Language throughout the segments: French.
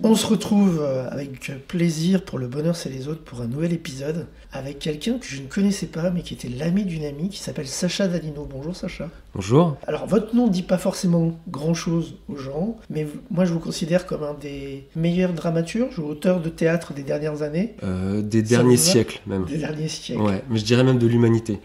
On se retrouve avec plaisir pour Le Bonheur c'est les autres pour un nouvel épisode avec quelqu'un que je ne connaissais pas mais qui était l'ami d'une amie qui s'appelle Sacha Danino. Bonjour Sacha. Bonjour. Alors votre nom ne dit pas forcément grand chose aux gens, mais moi je vous considère comme un des meilleurs dramaturges ou auteurs de théâtre des dernières années. Des derniers siècles même. Des derniers siècles. Ouais, mais je dirais même de l'humanité.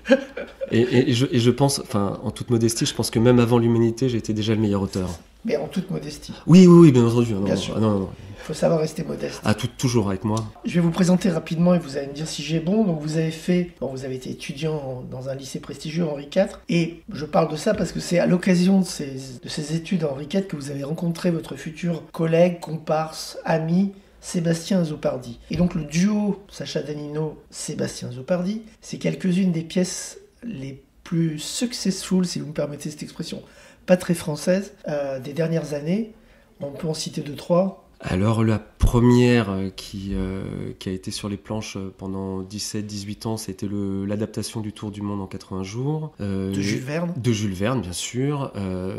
et je pense, enfin en toute modestie, je pense que même avant l'humanité j'étais déjà le meilleur auteur. Mais en toute modestie. Oui, bien entendu. Bien sûr. Non. Il faut savoir rester modeste. Toujours avec moi. Je vais vous présenter rapidement et vous allez me dire si j'ai bon. Donc vous avez été étudiant dans un lycée prestigieux Henri IV. Et je parle de ça parce que c'est à l'occasion de ces études à Henri IV que vous avez rencontré votre futur collègue, comparse, ami, Sébastien Zopardi. Et donc le duo Sacha Danino, Sébastien Zopardi, c'est quelques-unes des pièces les plus successful, si vous me permettez cette expression, pas très française, des dernières années. On peut en citer 2-3. Alors la première qui a été sur les planches pendant 17-18 ans, c'était l'adaptation du Tour du Monde en 80 jours. De Jules Verne. De Jules Verne, bien sûr.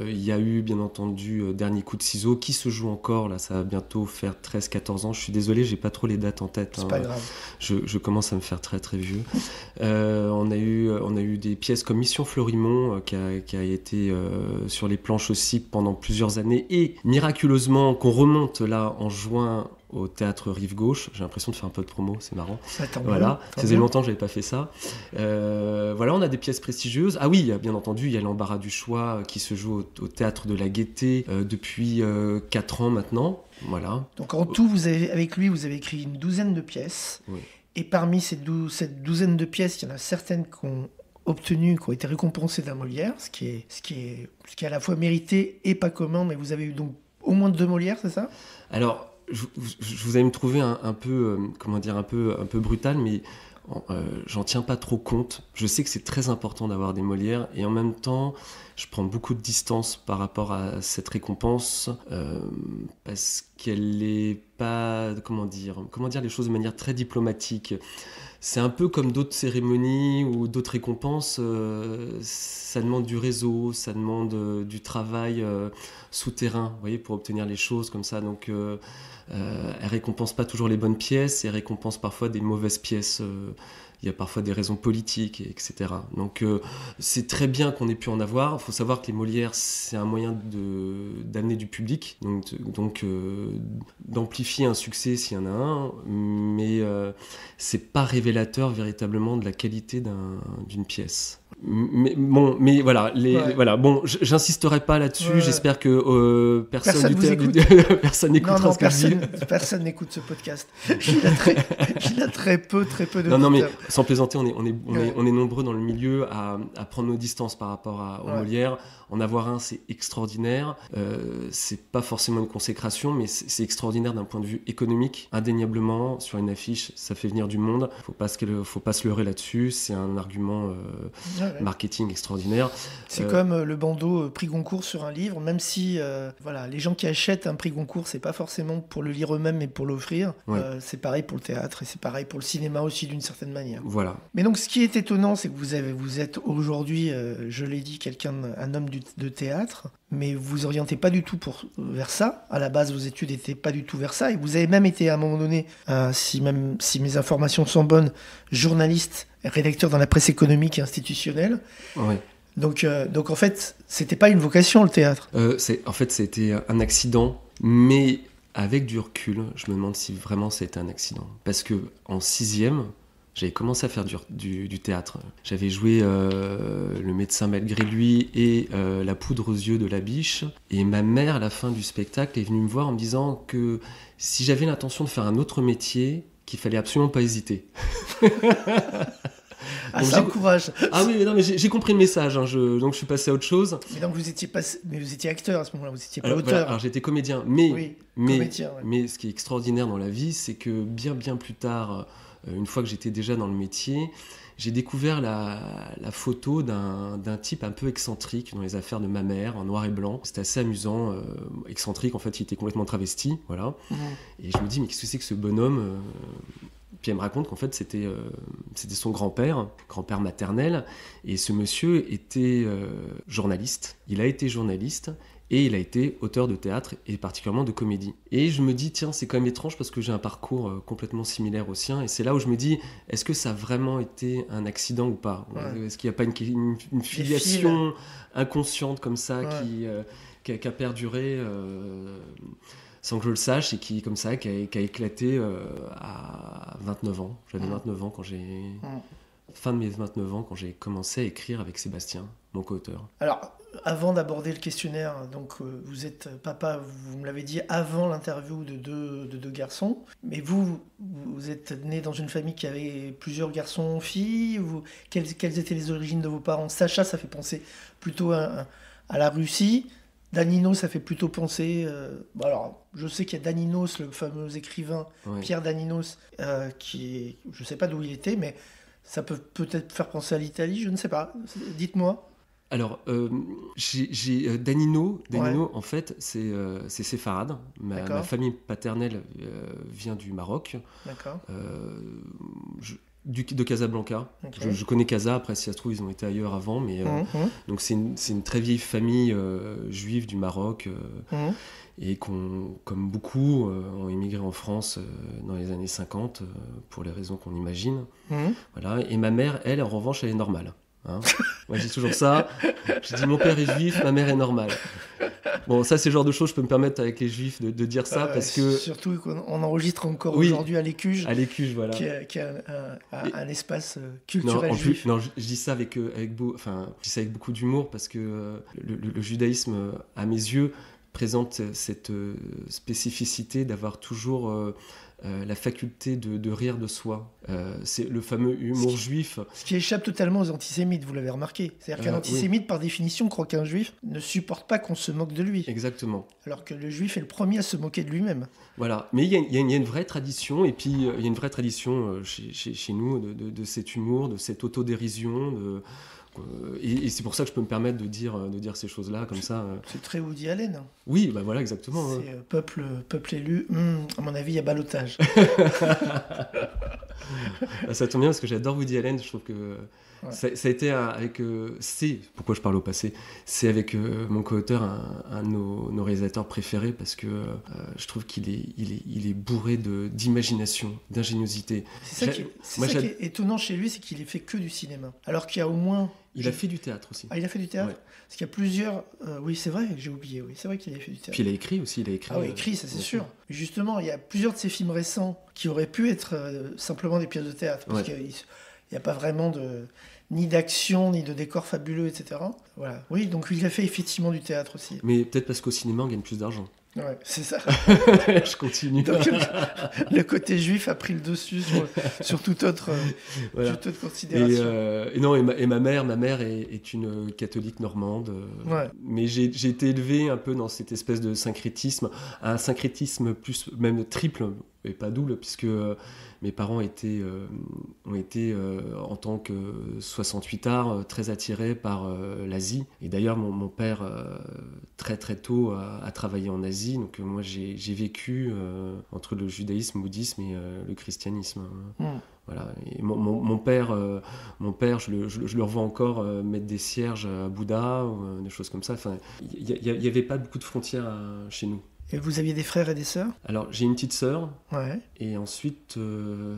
Il y a eu, bien entendu, Dernier coup de ciseau, qui se joue encore, là, ça va bientôt faire 13-14 ans. Je suis désolé, j'ai pas trop les dates en tête. C'est pas grave. Je commence à me faire très très vieux. On a eu des pièces comme Mission Florimond, qui a été sur les planches aussi pendant plusieurs années, et miraculeusement, qu'on remonte là en juin au théâtre Rive Gauche. J'ai l'impression de faire un peu de promo, c'est marrant. Voilà, ça faisait longtemps que j'avais pas fait ça. Voilà, on a des pièces prestigieuses. Ah oui, bien entendu, il y a l'Embarras du choix qui se joue au théâtre de la Gaîté depuis 4 ans maintenant. Voilà. Donc en tout, avec lui, vous avez écrit une douzaine de pièces. Oui. Et parmi cette douzaine de pièces, il y en a certaines qui ont été récompensées d'un Molière, ce qui est à la fois mérité et pas commun. Mais vous avez eu donc au moins 2 Molières, c'est ça ? Alors, vous allez me trouver un peu brutal, mais j'en tiens pas trop compte. Je sais que c'est très important d'avoir des Molières, et en même temps, je prends beaucoup de distance par rapport à cette récompense, parce qu'elle n'est pas, comment dire les choses de manière très diplomatique. C'est un peu comme d'autres cérémonies ou d'autres récompenses, ça demande du réseau, ça demande du travail souterrain, vous voyez, pour obtenir les choses comme ça. Donc, elle récompense pas toujours les bonnes pièces, elle récompense parfois des mauvaises pièces. Il y a parfois des raisons politiques, etc. Donc c'est très bien qu'on ait pu en avoir. Il faut savoir que les Molières, c'est un moyen d'amener du public, donc d'amplifier un succès s'il y en a un, mais c'est pas révélateur véritablement de la qualité d'une pièce. Mais voilà, voilà. Bon, j'insisterai pas là-dessus. Ouais. J'espère que personne n'écoutera ce que je dis. Personne n'écoute ce podcast. Il a très peu de. Non, mais sans plaisanter, on est nombreux dans le milieu à prendre nos distances par rapport aux Molières. En avoir un, c'est extraordinaire. C'est pas forcément une consécration, mais c'est extraordinaire d'un point de vue économique. Indéniablement, sur une affiche, ça fait venir du monde. Faut pas se leurrer là-dessus. C'est un argument marketing extraordinaire. C'est comme le bandeau prix Goncourt sur un livre, même si les gens qui achètent un prix Goncourt, c'est pas forcément pour le lire eux-mêmes, mais pour l'offrir. Ouais. C'est pareil pour le théâtre et c'est pareil pour le cinéma aussi d'une certaine manière. Voilà. Mais donc, ce qui est étonnant, c'est que vous êtes aujourd'hui, je l'ai dit, un homme de théâtre, mais vous vous orientez pas du tout vers ça. À la base, vos études n'étaient pas du tout vers ça, et vous avez même été à un moment donné, si mes informations sont bonnes, journaliste, rédacteur dans la presse économique et institutionnelle. Oui. Donc en fait, c'était pas une vocation, le théâtre. C'était un accident, mais avec du recul, je me demande si vraiment c'était un accident. Parce que en 6e, j'avais commencé à faire du théâtre. J'avais joué Le médecin malgré lui et La poudre aux yeux de la biche. Et ma mère, à la fin du spectacle, est venue me voir en me disant que si j'avais l'intention de faire un autre métier, qu'il fallait absolument pas hésiter. Donc, ça encourage. Ah oui, mais j'ai compris le message, donc je suis passé à autre chose. Mais donc vous étiez acteur à ce moment-là, vous étiez pas auteur. Alors j'étais comédien, mais ce qui est extraordinaire dans la vie, c'est que bien plus tard, une fois que j'étais déjà dans le métier, j'ai découvert la photo d'un type un peu excentrique dans les affaires de ma mère, en noir et blanc. C'était assez amusant, excentrique, en fait, il était complètement travesti, voilà. Mmh. Et je me dis, mais qu'est-ce que c'est que ce bonhomme Puis elle me raconte qu'en fait, c'était son grand-père maternel, et ce monsieur était journaliste. Il a été journaliste, Et il a été auteur de théâtre et particulièrement de comédie. Et je me dis, tiens, c'est quand même étrange parce que j'ai un parcours complètement similaire au sien. Et c'est là où je me dis, est-ce que ça a vraiment été un accident ou pas ? Est-ce qu'il n'y a pas une filiation inconsciente comme ça qui a perduré sans que je le sache et qui, comme ça, qui a éclaté à 29 ans. J'avais 29 ans quand fin de mes 29 ans quand j'ai commencé à écrire avec Sébastien, mon co-auteur. Alors, avant d'aborder le questionnaire, donc vous êtes papa, vous me l'avez dit, avant l'interview de deux garçons, mais vous êtes né dans une famille qui avait plusieurs garçons, filles, quelles étaient les origines de vos parents ? Sacha, ça fait penser plutôt à la Russie. Danino, ça fait plutôt penser... alors, je sais qu'il y a Daninos, le fameux écrivain, Pierre Daninos, qui je ne sais pas d'où il était, mais ça peut peut-être faire penser à l'Italie, je ne sais pas. Dites-moi. Alors, j'ai Danino, en fait, c'est séfarade. Ma famille paternelle vient du Maroc. D'accord. De Casablanca. Okay. Je connais Casa, après si ça se trouve ils ont été ailleurs avant, mais donc c'est une très vieille famille juive du Maroc et comme beaucoup ont émigré en France dans les années 50 pour les raisons qu'on imagine. Voilà. Et ma mère, elle, en revanche, elle est normale. Hein. Moi je dis toujours ça, je dis mon père est juif, ma mère est normale. Bon, ça c'est le genre de choses je peux me permettre avec les juifs de dire ça parce que... Surtout qu'on enregistre encore aujourd'hui à l'Écuge. À l'Écuge, voilà. Qui est un espace culturel juif. Non, je dis ça avec beaucoup d'humour parce que le judaïsme, à mes yeux, présente cette spécificité d'avoir toujours... la faculté de rire de soi. C'est le fameux humour juif. Ce qui échappe totalement aux antisémites, vous l'avez remarqué. C'est-à-dire qu'un antisémite, par définition, croit qu'un juif ne supporte pas qu'on se moque de lui. Exactement. Alors que le juif est le premier à se moquer de lui-même. Voilà. Mais il y a une vraie tradition, et puis il y a une vraie tradition chez nous de cet humour, de cette autodérision, et c'est pour ça que je peux me permettre de dire ces choses-là comme ça. C'est très Woody Allen. Oui, bah voilà, exactement. C'est peuple élu. À mon avis, il y a ballottage. Ça tombe bien parce que j'adore Woody Allen. Je trouve que ça a été c'est pourquoi je parle au passé. C'est avec mon co-auteur un de nos réalisateurs préférés parce que je trouve qu'il est bourré d'imagination, d'ingéniosité. C'est ça qui est étonnant chez lui, c'est qu'il est fait que du cinéma. Alors qu'il y a au moins... Il a fait du théâtre aussi. Ah, il a fait du théâtre ? Ouais. Parce qu'il y a plusieurs... oui, c'est vrai, j'ai oublié. Oui, c'est vrai qu'il a fait du théâtre. Puis il a écrit aussi. Écrit, ça c'est sûr. Mais justement, il y a plusieurs de ses films récents qui auraient pu être simplement des pièces de théâtre. Parce qu'il n'y a pas vraiment ni d'action, ni de décor fabuleux, etc. Voilà. Oui, donc il a fait effectivement du théâtre aussi. Mais peut-être parce qu'au cinéma, on gagne plus d'argent. Ouais, c'est ça. Je continue. Donc, le côté juif a pris le dessus sur toute autre considération. Et ma mère est une catholique normande. Mais j'ai été élevé un peu dans cette espèce de syncrétisme, un syncrétisme plus même triple et pas double, puisque mes parents ont été en tant que 68ards très attirés par l'Asie. Et d'ailleurs, mon père, très très tôt, a travaillé en Asie. Donc moi, j'ai vécu entre le judaïsme, le bouddhisme et le christianisme. Voilà. Et mon père, je le revois encore mettre des cierges à Bouddha, ou des choses comme ça. Enfin, il n'y avait pas beaucoup de frontières chez nous. Et vous aviez des frères et des sœurs ? Alors, j'ai une petite sœur. Ouais. Et ensuite... vous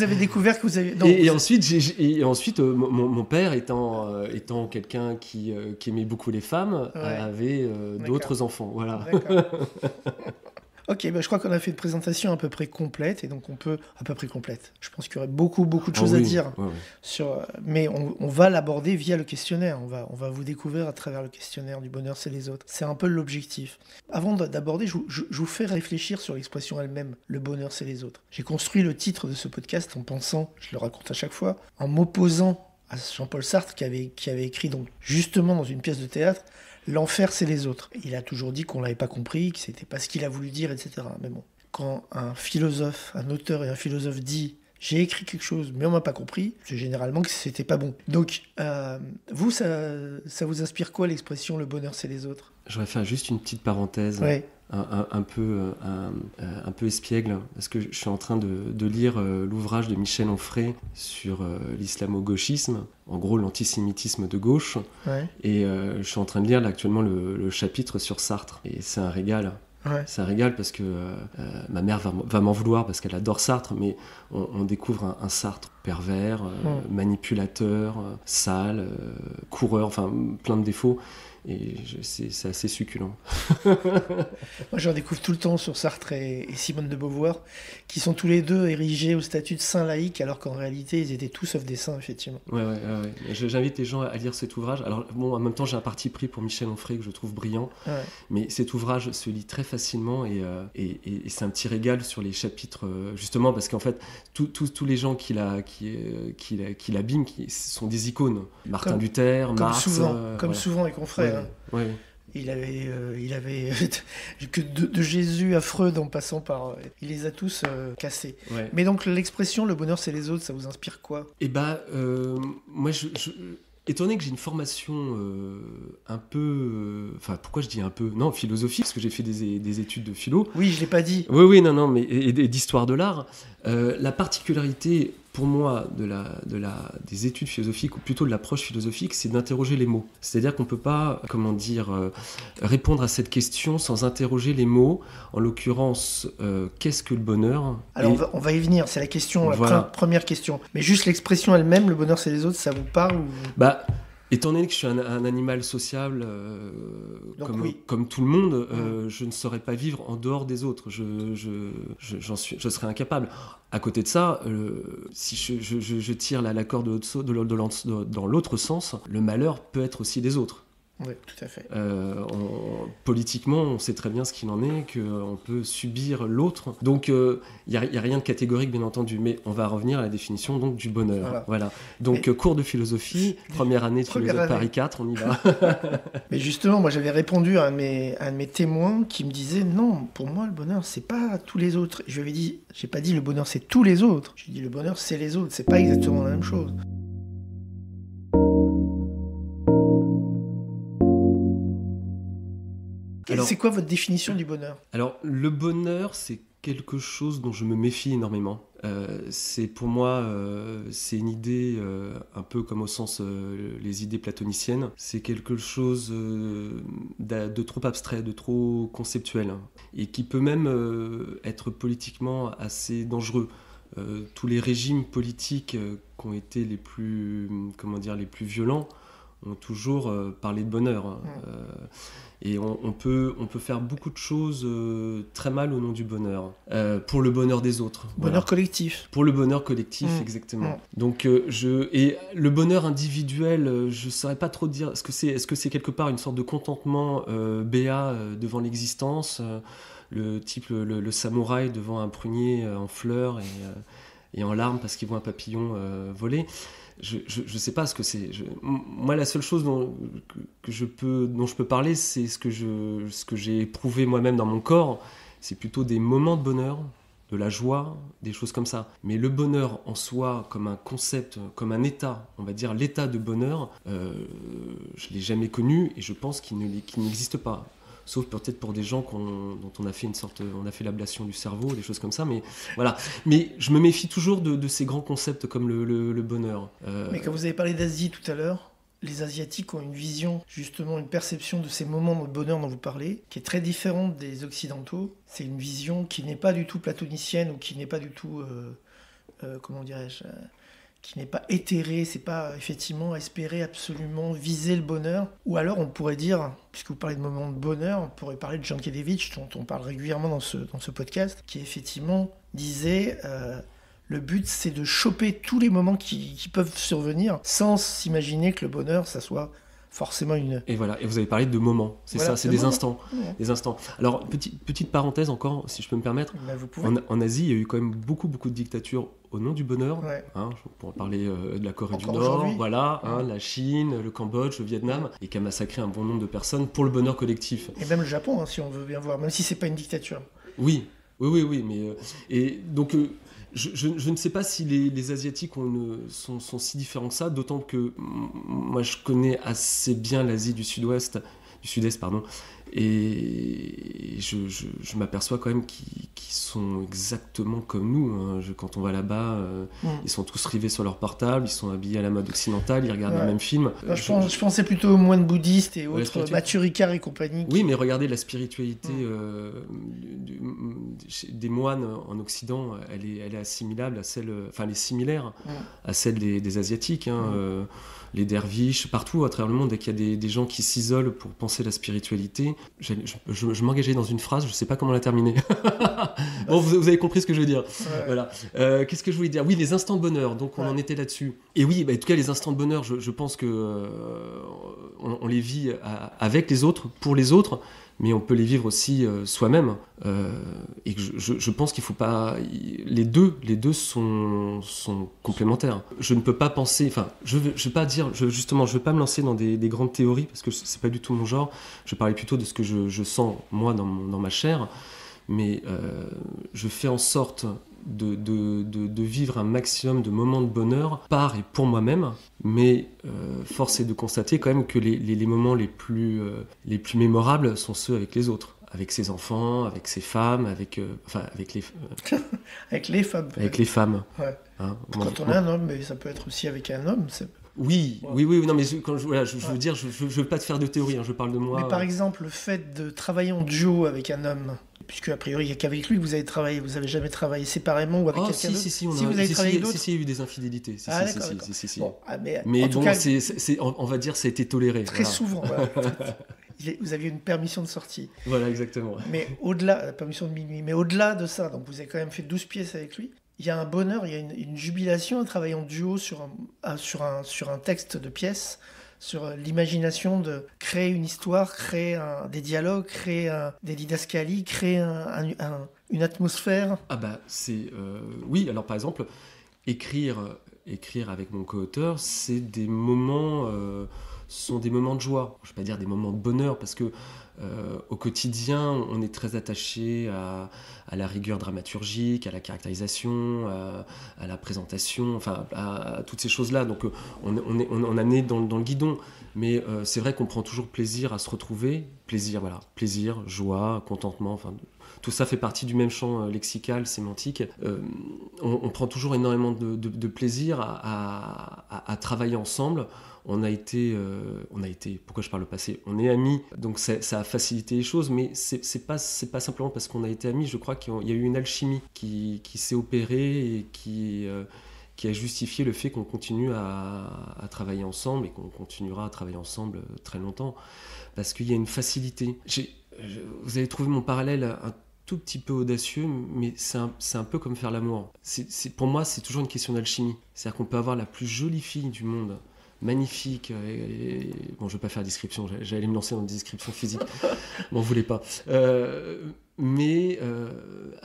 avez découvert que vous avez... ensuite, mon père étant quelqu'un qui aimait beaucoup les femmes, avait d'autres enfants. Voilà. D'accord. Ok, je crois qu'on a fait une présentation à peu près complète, et donc on peut... À peu près complète. Je pense qu'il y aurait beaucoup de choses à dire. Mais on va l'aborder via le questionnaire. On va vous découvrir à travers le questionnaire du bonheur, c'est les autres. C'est un peu l'objectif. Avant d'aborder, je vous fais réfléchir sur l'expression elle-même, le bonheur, c'est les autres. J'ai construit le titre de ce podcast en pensant, je le raconte à chaque fois, en m'opposant à Jean-Paul Sartre qui avait écrit donc justement dans une pièce de théâtre, l'enfer, c'est les autres. Il a toujours dit qu'on l'avait pas compris, que c'était pas ce qu'il a voulu dire, etc. Mais bon, quand un auteur et un philosophe dit « j'ai écrit quelque chose, mais on m'a pas compris », c'est généralement que c'était pas bon. Donc, vous, ça vous inspire quoi l'expression « le bonheur, c'est les autres » ? Je vais faire juste une petite parenthèse. Ouais. un peu espiègle, parce que je suis en train de lire l'ouvrage de Michel Onfray sur l'islamo-gauchisme, en gros l'antisémitisme de gauche, Ouais. et je suis en train de lire là, actuellement le chapitre sur Sartre, et c'est un régal. Ouais. C'est un régal parce que ma mère va m'en vouloir parce qu'elle adore Sartre, mais on découvre un Sartre pervers, manipulateur, sale, coureur, enfin plein de défauts. Et c'est assez succulent. Moi, j'en découvre tout le temps sur Sartre et Simone de Beauvoir, qui sont tous les deux érigés au statut de saints laïcs, alors qu'en réalité, ils étaient tout sauf des saints, effectivement. Ouais. J'invite les gens à lire cet ouvrage. Alors, bon, en même temps, j'ai un parti pris pour Michel Onfray que je trouve brillant. Ouais. Mais cet ouvrage se lit très facilement et c'est un petit régal sur les chapitres, justement, parce qu'en fait, tous les gens qui l'abîment sont des icônes. Martin Luther, Marx. Comme souvent avec Onfray. Ouais. Il avait que de Jésus à Freud en passant par... il les a tous cassés. Ouais. Mais donc l'expression « le bonheur c'est les autres », ça vous inspire quoi ? Eh ben, moi étant donné que j'ai une formation un peu... Enfin, pourquoi je dis un peu ? Non, philosophique, parce que j'ai fait des études de philo. Oui, je l'ai pas dit. Oui, non, mais et d'histoire de l'art. La particularité, pour moi, des études philosophiques, ou plutôt de l'approche philosophique, c'est d'interroger les mots. C'est-à-dire qu'on ne peut pas, répondre à cette question sans interroger les mots. En l'occurrence, qu'est-ce que le bonheur ? Alors, on va y venir, c'est la question, la première question. Mais juste l'expression elle-même, le bonheur c'est les autres, ça vous parle ou... Étant donné que je suis un animal sociable, comme tout le monde, je ne saurais pas vivre en dehors des autres. Je serais incapable. À côté de ça, si je tire la corde dans l'autre sens, le malheur peut être aussi des autres. Oui, tout à fait. Politiquement, on sait très bien ce qu'il en est, qu'on peut subir l'autre. Donc, il n'y a rien de catégorique, bien entendu, mais on va revenir à la définition donc, du bonheur. Voilà. Donc, cours de philosophie, première année de philosophie Paris 4, on y va. Mais justement, moi, j'avais répondu à un de mes témoins qui me disait « Non, pour moi, le bonheur, c'est pas tous les autres. » Je lui avais dit, j'ai pas dit le bonheur, c'est tous les autres. J'ai dit le bonheur, c'est les autres. C'est pas exactement la même chose. Alors, c'est quoi votre définition du bonheur ? Alors, le bonheur, c'est quelque chose dont je me méfie énormément. C'est pour moi, c'est une idée un peu comme au sens les idées platoniciennes. C'est quelque chose de trop abstrait, de trop conceptuel, et qui peut même être politiquement assez dangereux. Tous les régimes politiques qui ont été les plus violents ont toujours parlé de bonheur. Et on peut faire beaucoup de choses très mal au nom du bonheur. Pour le bonheur des autres. Bonheur collectif. Pour le bonheur collectif, exactement. Donc, et le bonheur individuel, je ne saurais pas trop dire. Est-ce que c'est quelque part une sorte de contentement béat devant l'existence, le type le samouraï devant un prunier en fleurs et en larmes parce qu'il voit un papillon voler. Je sais pas ce que c'est. Moi, la seule chose dont je peux parler, c'est ce que j'ai éprouvé moi-même dans mon corps. C'est plutôt des moments de bonheur, de la joie, des choses comme ça. Mais le bonheur en soi, comme un concept, comme un état, on va dire l'état de bonheur, je l'ai jamais connu et je pense qu'il n'existe pas. Sauf peut-être pour des gens dont on a fait l'ablation du cerveau, des choses comme ça, mais voilà. Mais je me méfie toujours de ces grands concepts comme le bonheur. Mais quand vous avez parlé d'Asie tout à l'heure, les Asiatiques ont une vision, justement, une perception de ces moments de bonheur dont vous parlez, qui est très différente des Occidentaux. C'est une vision qui n'est pas du tout platonicienne ou qui n'est pas du tout, qui n'est pas éthéré, c'est pas effectivement espérer absolument viser le bonheur. Ou alors on pourrait dire, puisque vous parlez de moments de bonheur, on pourrait parler de Jankélévitch, dont on parle régulièrement dans ce podcast, qui effectivement disait le but c'est de choper tous les moments qui peuvent survenir sans s'imaginer que le bonheur ça soit forcément une... Et voilà, et vous avez parlé de moments, c'est ça, c'est des instants. Des instants. Alors, petite parenthèse encore, si je peux me permettre, vous pouvez. En Asie, il y a eu quand même beaucoup de dictatures au nom du bonheur. Je pourrais parler de la Corée encore du Nord, la Chine, le Cambodge, le Vietnam, et qui a massacré un bon nombre de personnes pour le bonheur collectif. Et même le Japon, si on veut bien voir, même si c'est pas une dictature. Oui, mais... et donc... Je ne sais pas si les Asiatiques sont si différents que ça, d'autant que moi je connais assez bien l'Asie du Sud-Est, Et je m'aperçois quand même qu'ils sont exactement comme nous. Hein. Quand on va là-bas, ils sont tous rivés sur leur portable, ils sont habillés à la mode occidentale, ils regardent les mêmes films. Je pensais plutôt aux moines bouddhistes et autres, Matthieu Ricard et compagnie. Oui, mais regardez la spiritualité des moines en Occident, elle est assimilable à celle, enfin elle est similaire à celle des Asiatiques. Hein, les derviches, partout à travers le monde, dès qu'il y a des gens qui s'isolent pour penser la spiritualité. Je m'engageais dans une phrase, je ne sais pas comment la terminer. Bon, vous avez compris ce que je veux dire. Ouais. Voilà. Qu'est-ce que je voulais dire ? Oui, les instants de bonheur, donc on en était là-dessus. Et oui, en tout cas, les instants de bonheur, je pense que on les vit avec les autres, pour les autres, mais on peut les vivre aussi soi-même. Et que je pense qu'il ne faut pas... Les deux sont complémentaires. Je ne peux pas penser... Enfin, je ne vais pas dire... Justement, je ne veux pas me lancer dans des grandes théories, parce que ce n'est pas du tout mon genre. Je parlais plutôt de ce que je sens, moi, dans ma chair. Mais je fais en sorte de vivre un maximum de moments de bonheur par et pour moi-même, mais force est de constater quand même que les moments les plus mémorables sont ceux avec les autres, avec ses enfants, avec ses femmes, avec les avec les femmes. Avec les femmes. Ouais. Hein, quand on est un homme, mais ça peut être aussi avec un homme. Oui, non, mais je veux dire, je veux pas te faire de théorie, hein, je parle de moi. Mais par exemple, le fait de travailler en duo avec un homme, puisque a priori, il n'y a qu'avec lui que vous avez travaillé, vous n'avez jamais travaillé séparément ou avec quelqu'un d'autre. Si, vous avez travaillé d'autres. Si, il y a eu des infidélités. Si. Bon, mais en tout bon, cas, on va dire, ça a été toléré. Très souvent, voilà. Vous aviez une permission de sortie. Voilà, exactement. Mais au-delà, la permission de minuit, mais au-delà de ça, donc vous avez quand même fait 12 pièces avec lui. Il y a un bonheur, il y a une jubilation à travailler en duo sur un texte de pièce, sur l'imagination de créer une histoire, créer des dialogues, créer des didascalies, créer une atmosphère. Ah bah oui, alors par exemple, écrire avec mon co-auteur, c'est des moments... sont des moments de joie. Je ne vais pas dire des moments de bonheur, parce que au quotidien, on est très attaché à la rigueur dramaturgique, à la caractérisation, à la présentation, enfin à toutes ces choses-là. Donc on a né dans le guidon. Mais c'est vrai qu'on prend toujours plaisir à se retrouver. Plaisir, joie, contentement, enfin... Tout ça fait partie du même champ lexical, sémantique. On prend toujours énormément de plaisir à travailler ensemble. On a été, pourquoi je parle au passé ? On est amis, donc ça a facilité les choses, mais c'est pas simplement parce qu'on a été amis. Je crois qu'il y a eu une alchimie qui s'est opérée et qui a justifié le fait qu'on continue à travailler ensemble et qu'on continuera à travailler ensemble très longtemps. Parce qu'il y a une facilité. Vous avez trouvé mon parallèle un tout petit peu audacieux, mais c'est un peu comme faire l'amour. Pour moi, c'est toujours une question d'alchimie. C'est-à-dire qu'on peut avoir la plus jolie fille du monde, magnifique, bon, je vais pas faire description, j'allais me lancer dans des descriptions physiques, m'en voulez pas, mais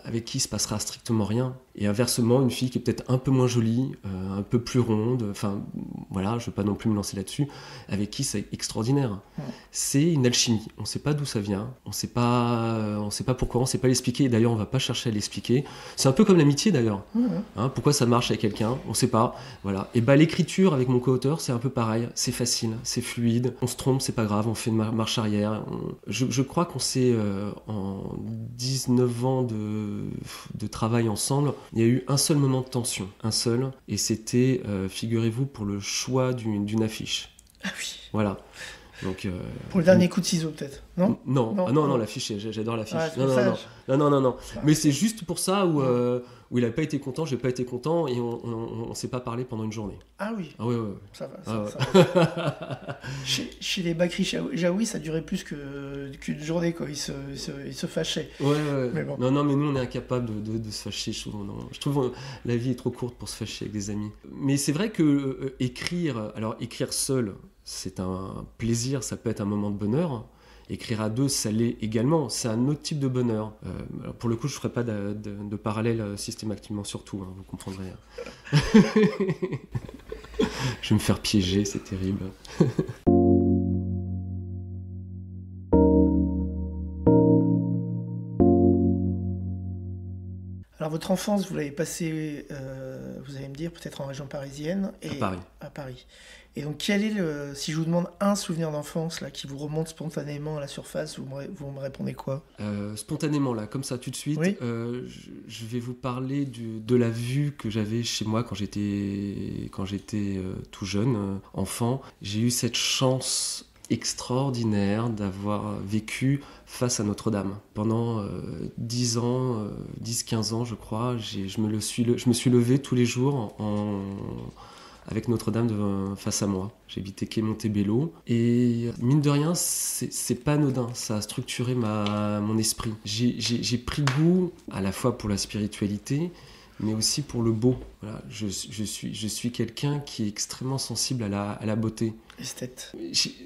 avec qui il se passera strictement rien. Et inversement, une fille qui est peut-être un peu moins jolie, un peu plus ronde, enfin voilà, je ne veux pas non plus me lancer là-dessus, avec qui c'est extraordinaire. Ouais. C'est une alchimie, on ne sait pas d'où ça vient, on ne sait pas pourquoi, on ne sait pas l'expliquer, et d'ailleurs on ne va pas chercher à l'expliquer. C'est un peu comme l'amitié d'ailleurs, hein, pourquoi ça marche avec quelqu'un, on ne sait pas. Voilà. Et l'écriture avec mon co-auteur, c'est un peu pareil, c'est facile, c'est fluide, on se trompe, c'est pas grave, on fait une marche arrière. Je crois qu'on s'est, en 19 ans de travail ensemble, il y a eu un seul moment de tension, un seul, et c'était, figurez-vous, pour le choix d'une affiche. Ah oui. Voilà. Donc, pour le dernier coup de ciseau, peut-être, non ? Non, l'affiche, j'adore l'affiche. Ah, non. Mais c'est juste pour ça où il n'a pas été content, j'ai pas été content, et on s'est pas parlé pendant une journée. Ah oui. Ah ouais. Ça va. Va. Chez les Bakri Jaoui, ça durait plus qu'une journée, quoi. Ils se fâchaient. Ouais. Mais bon. Non, mais nous, on est incapable de se fâcher. Je trouve la vie est trop courte pour se fâcher avec des amis. Mais c'est vrai que écrire seul, c'est un plaisir, ça peut être un moment de bonheur. Écrire à deux, ça l'est également. C'est un autre type de bonheur. Alors pour le coup, je ne ferai pas de parallèle systématiquement sur tout, hein, vous comprendrez. Je vais me faire piéger, c'est terrible. Alors votre enfance, vous l'avez passée, vous allez me dire, peut-être en région parisienne. À Paris. À Paris. Et donc, quel est si je vous demande un souvenir d'enfance là, qui vous remonte spontanément à la surface, vous me répondez quoi? Spontanément, là, comme ça, tout de suite, oui. Je vais vous parler de la vue que j'avais chez moi quand j'étais tout jeune, enfant. J'ai eu cette chance extraordinaire d'avoir vécu face à Notre-Dame. Pendant 10 ans, 10-15 ans, je crois, je me suis levé tous les jours avec Notre-Dame face à moi. J'habitais quai Montebello et mine de rien, c'est pas anodin, ça a structuré mon esprit. J'ai pris goût à la fois pour la spiritualité, mais aussi pour le beau. Voilà, je suis quelqu'un qui est extrêmement sensible à la beauté. Esthète.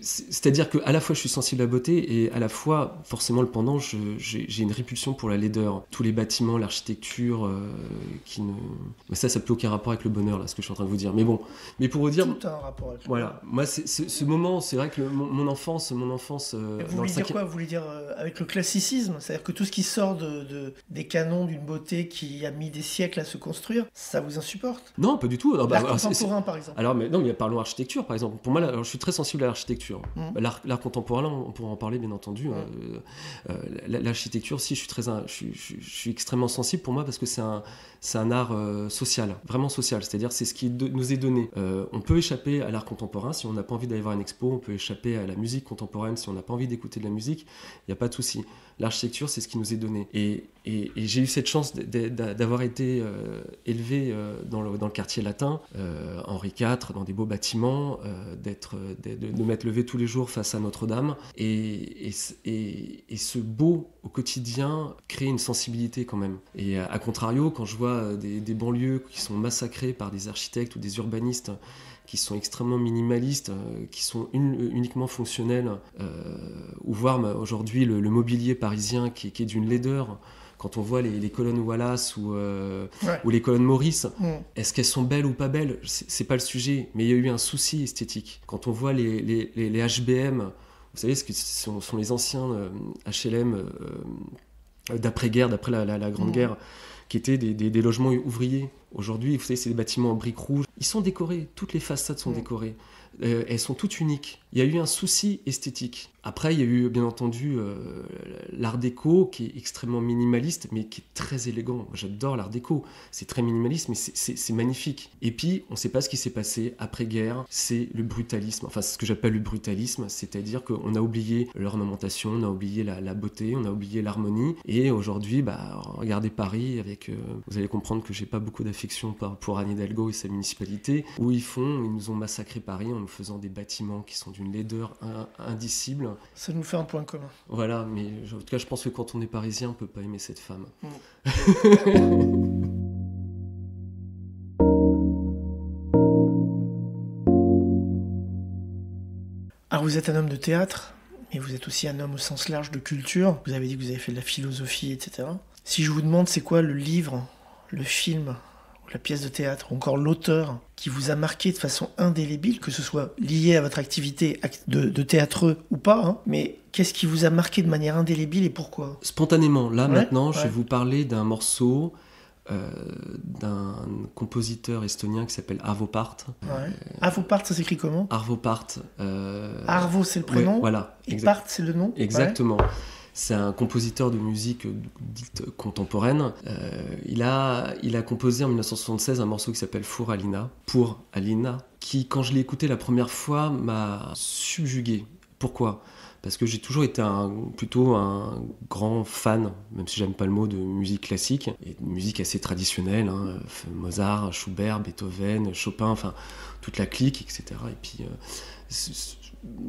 C'est-à-dire qu'à la fois je suis sensible à la beauté et à la fois, forcément le pendant, j'ai une répulsion pour la laideur. Tous les bâtiments, l'architecture, mais ça n'a plus aucun rapport avec le bonheur, là, ce que je suis en train de vous dire. Mais bon, mais pour vous dire... Tout a un rapport avec le bonheur. Moi, ce moment, c'est vrai que mon enfance... Vous voulez dire quoi? Vous voulez dire avec le classicisme? C'est-à-dire que tout ce qui sort des canons d'une beauté qui a mis des siècles à se construire, ça vous insupporte? Non, pas du tout. L'art contemporain, par exemple. Alors, mais parlons architecture, par exemple. Pour moi, là, je suis très sensible à l'architecture. L'art contemporain, là, on pourra en parler, bien entendu. L'architecture, si, je suis extrêmement sensible pour moi parce que c'est un art social, vraiment social. C'est-à-dire, c'est ce qui nous est donné. On peut échapper à l'art contemporain si on n'a pas envie d'aller voir une expo. On peut échapper à la musique contemporaine si on n'a pas envie d'écouter de la musique. Il n'y a pas de souci. L'architecture, c'est ce qui nous est donné. Et j'ai eu cette chance d'avoir été élevé dans le quartier latin, Henri IV, dans des beaux bâtiments, de m'être levé tous les jours face à Notre-Dame. Et ce beau au quotidien crée une sensibilité quand même. Et à contrario, quand je vois des banlieues qui sont massacrées par des architectes ou des urbanistes qui sont extrêmement minimalistes, qui sont uniquement fonctionnels, ou voir aujourd'hui le mobilier parisien qui est d'une laideur. Quand on voit les colonnes Wallace ou les colonnes Maurice, est-ce qu'elles sont belles ou pas belles? C'est pas le sujet, mais il y a eu un souci esthétique. Quand on voit les HBM, vous savez ce que sont les anciens HLM d'après-guerre, d'après la Grande Guerre, qui étaient des logements ouvriers. Aujourd'hui, vous savez, c'est des bâtiments en briques rouges. Ils sont décorés, toutes les façades sont décorées. Elles sont toutes uniques. Il y a eu un souci esthétique. Après, il y a eu, bien entendu, l'art déco, qui est extrêmement minimaliste, mais qui est très élégant. Moi, j'adore l'art déco. C'est très minimaliste, mais c'est magnifique. Et puis, on ne sait pas ce qui s'est passé après-guerre. C'est le brutalisme. Enfin, c'est ce que j'appelle le brutalisme, c'est-à-dire qu'on a oublié l'ornementation, on a oublié la beauté, on a oublié l'harmonie. Et aujourd'hui, regardez Paris, vous allez comprendre que j'ai pas beaucoup d'affection pour Anne Hidalgo et sa municipalité, où ils nous ont massacré Paris en nous faisant des bâtiments qui sont d'une laideur indicible. Ça nous fait un point commun. Voilà, mais en tout cas, je pense que quand on est parisien, on peut pas aimer cette femme. Alors, vous êtes un homme de théâtre, mais vous êtes aussi un homme au sens large de culture. Vous avez dit que vous avez fait de la philosophie, etc. Si je vous demande c'est quoi le livre, le film, la pièce de théâtre, ou encore l'auteur qui vous a marqué de façon indélébile, que ce soit lié à votre activité de théâtreux ou pas, mais qu'est-ce qui vous a marqué de manière indélébile et pourquoi? Spontanément, là maintenant, je vais vous parler d'un morceau d'un compositeur estonien qui s'appelle Arvo Pärt. Arvo Pärt, ça s'écrit comment? Arvo Pärt. Arvo, c'est le prénom, voilà, et Pärt, c'est le nom? Exactement. C'est un compositeur de musique dite contemporaine. Il a composé en 1976 un morceau qui s'appelle Pour Alina, qui, quand je l'ai écouté la première fois, m'a subjugué. Pourquoi ? Parce que j'ai toujours été plutôt un grand fan, même si j'aime pas le mot, de musique classique, et de musique assez traditionnelle, Mozart, Schubert, Beethoven, Chopin, enfin toute la clique, etc. Et puis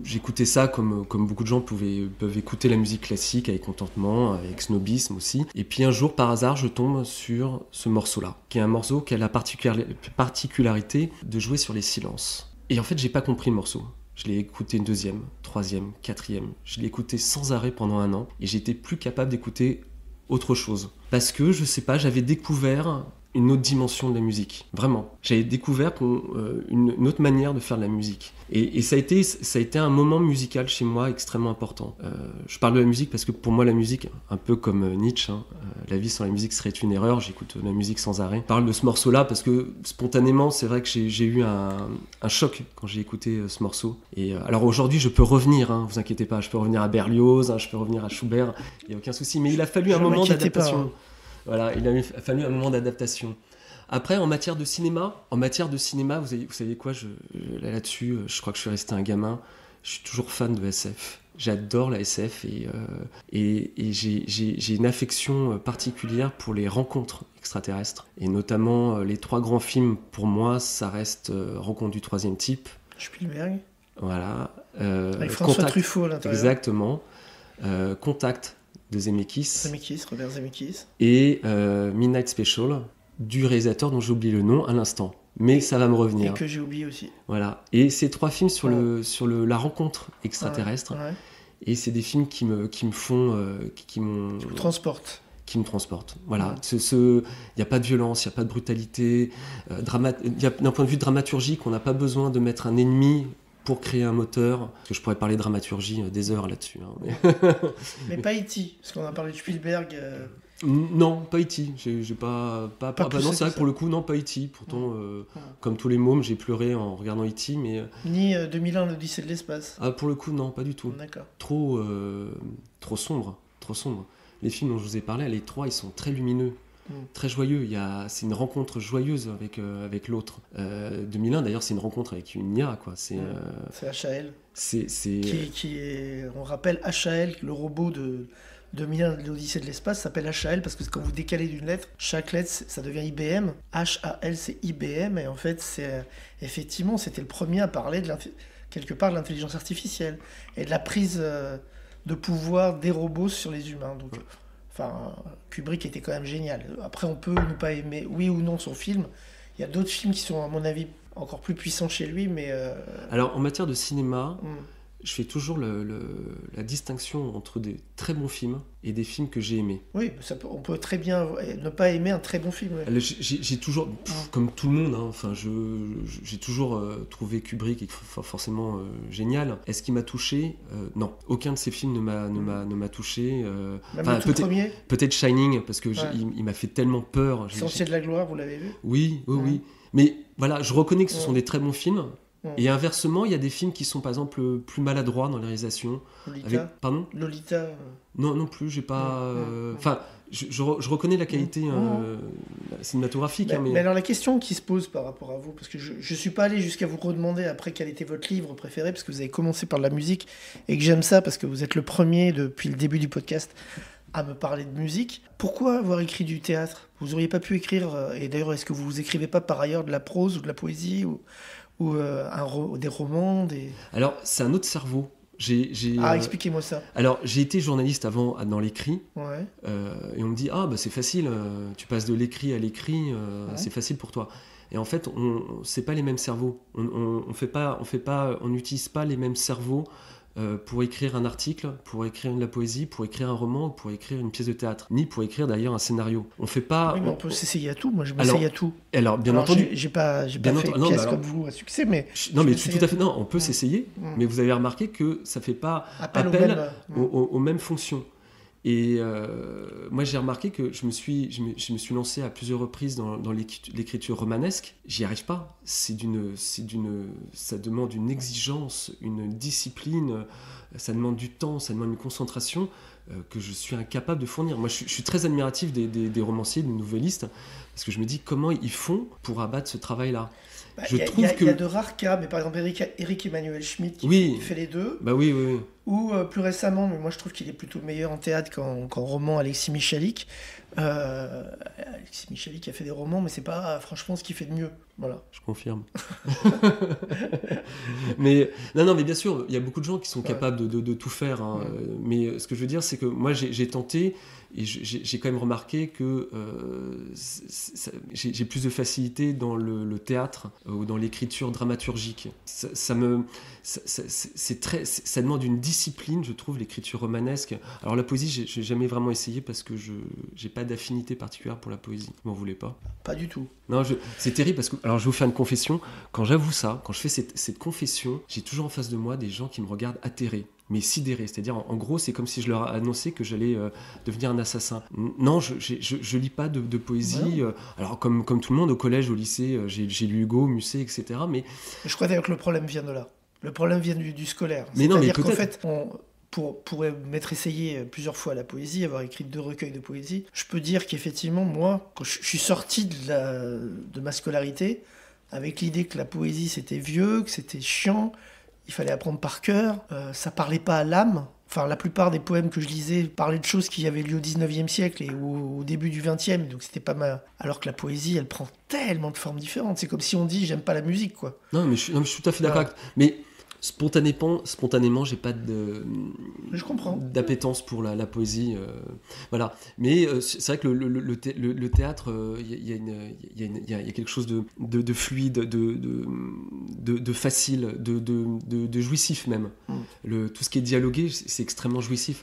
j'écoutais ça comme beaucoup de gens peuvent écouter la musique classique avec contentement, avec snobisme aussi. Et puis un jour, par hasard, je tombe sur ce morceau-là, qui est un morceau qui a la particularité de jouer sur les silences. Et en fait, j'ai pas compris le morceau. Je l'ai écouté une deuxième, troisième, quatrième. Je l'ai écouté sans arrêt pendant 1 an et j'étais plus capable d'écouter autre chose. Parce que, je sais pas, j'avais découvert une autre dimension de la musique, vraiment. J'avais découvert une autre manière de faire de la musique. Et ça a été un moment musical chez moi extrêmement important. Je parle de la musique parce que pour moi la musique, un peu comme Nietzsche, la vie sans la musique serait une erreur, j'écoute la musique sans arrêt. Je parle de ce morceau-là parce que spontanément, c'est vrai que j'ai eu un choc quand j'ai écouté ce morceau. Et alors aujourd'hui, je peux revenir, vous inquiétez pas, je peux revenir à Berlioz, je peux revenir à Schubert, il n'y a aucun souci, mais il a fallu un moment d'adaptation. Voilà, il a fallu un moment d'adaptation. Après, en matière de cinéma, vous savez quoi, là-dessus, je crois que je suis resté un gamin. Je suis toujours fan de SF. J'adore la SF et j'ai une affection particulière pour les rencontres extraterrestres. Et notamment, les 3 grands films, pour moi, ça reste Rencontre du troisième type. Spielberg. Voilà. Avec François Truffaut à l'intérieur. Exactement. Contact de Zemeckis. Robert Zemeckis. Et Midnight Special du réalisateur dont j'oublie le nom à l'instant. Mais ça va me revenir. Et que j'ai oublié aussi. Voilà. Et ces 3 films sur la rencontre extraterrestre. Ouais. Et c'est des films qui me font... qui me transportent. Qui me transportent. Voilà. Il n'y a pas de violence, il n'y a pas de brutalité. D'un point de vue dramaturgique, on n'a pas besoin de mettre un ennemi pour créer un moteur. Parce que je pourrais parler dramaturgie des heures là-dessus. Mais pas E.T. Parce qu'on a parlé de Spielberg... Non, pas E.T. J'ai pas non, c'est vrai que pour le coup, non, pas E.T. Pourtant, comme tous les mômes, j'ai pleuré en regardant E.T. Mais... Ni 2001, l'Odyssée de l'espace. Ah, pour le coup, non, pas du tout. D'accord. Trop sombre. Les films dont je vous ai parlé, les 3, ils sont très lumineux, très joyeux. C'est une rencontre joyeuse avec l'autre. 2001, d'ailleurs, c'est une rencontre avec une IA, quoi. C'est HAL. Qui est, on rappelle HAL, le robot de 2001 de l'Odyssée de l'espace s'appelle HAL parce que quand vous décalez d'une lettre, chaque lettre ça devient IBM. HAL c'est IBM et en fait effectivement c'était le premier à parler quelque part de l'intelligence artificielle et de la prise de pouvoir des robots sur les humains. Donc, Kubrick était quand même génial. Après on peut ne pas aimer oui ou non son film. Il y a d'autres films qui sont à mon avis encore plus puissants chez lui, mais... Alors en matière de cinéma... Je fais toujours la distinction entre des très bons films et des films que j'ai aimés. Oui, on peut très bien ne pas aimer un très bon film. Oui. J'ai toujours, comme tout le monde, j'ai toujours trouvé Kubrick forcément génial. Est-ce qu'il m'a touché ? Non, aucun de ces films ne m'a touché. Même le tout premier ? Peut-être Shining, parce que il m'a fait tellement peur. Sentier de la gloire, vous l'avez vu ? Oui. Mais voilà, je reconnais que ce sont des très bons films. Et inversement, il y a des films qui sont par exemple plus maladroits dans la réalisation. Lolita. Pardon ? Lolita. Non plus, j'ai pas. Enfin, je reconnais la qualité cinématographique. Mais alors la question qui se pose par rapport à vous, parce que je suis pas allé jusqu'à vous redemander après quel était votre livre préféré, parce que vous avez commencé par de la musique et que j'aime ça parce que vous êtes le premier depuis le début du podcast à me parler de musique. Pourquoi avoir écrit du théâtre ? Vous auriez pas pu écrire, et d'ailleurs est-ce que vous écrivez pas par ailleurs de la prose ou de la poésie ou des romans Alors, c'est un autre cerveau. Expliquez-moi ça. Alors, j'ai été journaliste avant dans l'écrit. Ouais. Et on me dit, c'est facile, tu passes de l'écrit à l'écrit, c'est facile pour toi. Et en fait, c'est pas les mêmes cerveaux. On n'utilise pas les mêmes cerveaux pour écrire un article, pour écrire de la poésie, pour écrire un roman, pour écrire une pièce de théâtre, ni pour écrire d'ailleurs un scénario. On fait pas. Oui, mais on peut s'essayer à tout. Moi, je m'essaye à tout. Alors, bien entendu, j'ai pas fait une pièce comme vous à succès, mais. Non, mais tout à fait. Non, on peut s'essayer, mais vous avez remarqué que ça fait pas appel aux mêmes fonctions. Et moi, j'ai remarqué que je me suis lancé à plusieurs reprises dans l'écriture romanesque. J'y arrive pas. Ça demande une exigence, une discipline, ça demande du temps, ça demande une concentration que je suis incapable de fournir. Moi, je suis très admiratif des romanciers, des nouvellistes, parce que je me dis comment ils font pour abattre ce travail-là. Il y a de rares cas, mais par exemple Éric Emmanuel Schmitt qui fait les deux. Oui. Ou plus récemment, mais moi je trouve qu'il est plutôt meilleur en théâtre qu'en roman, Alexis Michalik. Alexis Michalik a fait des romans, mais c'est pas franchement ce qu'il fait de mieux. Voilà. Je confirme. Mais non, mais bien sûr, il y a beaucoup de gens qui sont capables de tout faire. Mais ce que je veux dire, c'est que moi j'ai tenté et j'ai quand même remarqué que j'ai plus de facilité dans le théâtre ou dans l'écriture dramaturgique. Ça demande une discipline discipline, je trouve, l'écriture romanesque. Alors la poésie, j'ai jamais vraiment essayé parce que je j'ai pas d'affinité particulière pour la poésie. Vous m'en voulez pas? Pas du tout. Non, c'est terrible parce que, alors je vais vous faire une confession, quand j'avoue ça, quand je fais cette confession, j'ai toujours en face de moi des gens qui me regardent atterrés, mais sidérés, c'est-à-dire en gros c'est comme si je leur annonçais que j'allais devenir un assassin. Non, je lis pas de poésie, alors comme tout le monde au collège, au lycée, j'ai lu Hugo, Musset, etc. Mais Je crois d'ailleurs que le problème vient de là. Le problème vient du scolaire. Mais non, mais C'est-à-dire qu'en peut-être. fait, pour m'être essayé plusieurs fois à la poésie, avoir écrit 2 recueils de poésie, je peux dire qu'effectivement, moi, quand je suis sorti de ma scolarité, avec l'idée que la poésie c'était vieux, que c'était chiant, il fallait apprendre par cœur, ça parlait pas à l'âme. Enfin, la plupart des poèmes que je lisais parlaient de choses qui avaient lieu au 19e siècle et au début du 20e, donc c'était pas mal. Alors que la poésie, elle prend tellement de formes différentes. C'est comme si on dit j'aime pas la musique, quoi. Non, mais je suis tout à fait d'accord. Mais spontanément, j'ai pas Je comprends. d'appétence pour la poésie. Voilà. Mais c'est vrai que le théâtre, il y a quelque chose de fluide, de facile, de jouissif même. Tout ce qui est dialogué, c'est extrêmement jouissif.